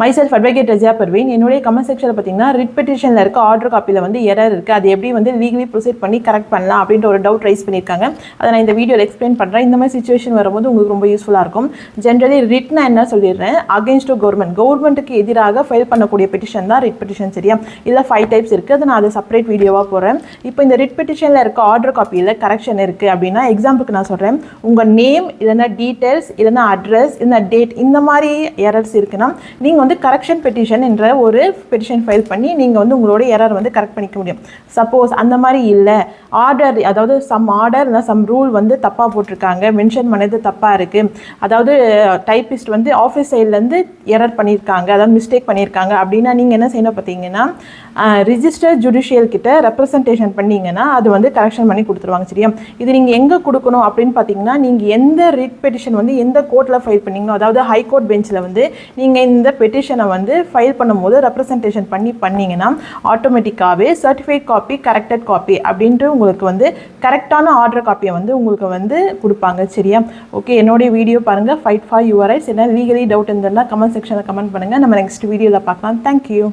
myself advocate Rajya Parveen. என்னுடைய comment செக்ஷனில் பார்த்தீங்கன்னா ரிட் பெட்டிஷனில் இருக்க ஆர்டர் காப்பியில் வந்து எரர் இருக்குது, அது எப்படி வந்து லீகலி ப்ரொசீட் பண்ணி கரெக்ட் பண்ணலாம் அப்படின்ற ஒரு டவுட் ரைஸ் பண்ணியிருக்காங்க. அதை நான் இந்த வீடியோவில் எக்ஸ்பிளைன் பண்ணுறேன். இந்த மாதிரி சுச்சுவேஷன் வரும்போது உங்களுக்கு ரொம்ப யூஸ்ஃபுல்லாக இருக்கும். ஜென்ரலி ரிட் நான் என்ன சொல்லிடுறேன், அகேன்ஸ்ட் டு கவர்மெண்ட்டுக்கு எதிராக ஃபைல் பண்ணக்கூடிய பெட்டிஷன் தான் ரிட் பெட்டிஷன். சரியா? இதில் 5 டைப்ஸ் இருக்குது. அதை நான் அதை செப்பரேட் வீடியோவாக போடுறேன். இப்போ இந்த ரிட் பெட்டிஷனில் இருக்க ஆர்டர் காப்பியில் கரெக்ஷன் இருக்குது அப்படின்னா, எக்ஸாம்பிளுக்கு நான் சொல்கிறேன், உங்கள் நேம் இல்லைன்னா டீட்டெயில்ஸ் இல்லைன்னா அட்ரஸ் இல்லைன்னா டேட் இந்த மாதிரி எரர்ஸ் இருக்குன்னா நீங்கள் வந்து கரெக்ஷன் பெட்டிஷன் என்ற ஒரு பெட்டிஷன் ஃபைல் பண்ணி நீங்கள் வந்து உங்களோட எரர் வந்து கரெக்ட் பண்ணிக்க முடியும். சப்போஸ் அந்த மாதிரி இல்லை, ஆர்டர் அதாவது சம் ஆர்டர் இல்லை சம் ரூல் வந்து தப்பாக போட்டிருக்காங்க, மென்ஷன் பண்ணது தப்பாக இருக்குது, அதாவது டைப்பிஸ்ட் வந்து ஆஃபீஸ் சைட்லேருந்து எரர் பண்ணியிருக்காங்க, அதாவது மிஸ்டேக் பண்ணியிருக்காங்க அப்படின்னா நீங்கள் என்ன செய்யணும் பார்த்தீங்கன்னா, ரிஜிஸ்டர் ஜுடிஷியல் கிட்ட ரெப்ரசன்டேஷன் பண்ணிங்கன்னா அது வந்து கரெக்ஷன் பண்ணி கொடுத்துருவாங்க. சரியா? இது நீங்கள் எங்கே கொடுக்கணும் அப்படின்னு பார்த்தீங்கன்னா, நீங்கள் எந்த ரிட் பெட்டிஷன் வந்து எந்த கோர்ட்டில் ஃபைல் பண்ணிங்களோ, அதாவது ஹைகோர்ட் பெஞ்சில் வந்து நீங்கள் இந்த பெட்டிஷனை வந்து ஃபைல் பண்ணும்போது ரெப்ரசன்டேஷன் பண்ணிங்கன்னா ஆட்டோமேட்டிக்காகவே சர்டிஃபைட் காப்பி கரெக்டட் காப்பி அப்படின்ட்டு உங்களுக்கு வந்து கரெக்டான ஆர்டர் காப்பியை வந்து உங்களுக்கு வந்து கொடுப்பாங்க. சரியா? ஓகே, என்னுடைய வீடியோ பாருங்கள், ஃபைட் ஃபார் யுவர் ரைட்ஸ். என்ன லீகலி டவுட் இருந்ததுன்னா கமெண்ட் செக்ஷனில் கமெண்ட் பண்ணுங்கள். நம்ம நெக்ஸ்ட் வீடியோவில் பார்க்கலாம். தேங்க்யூ.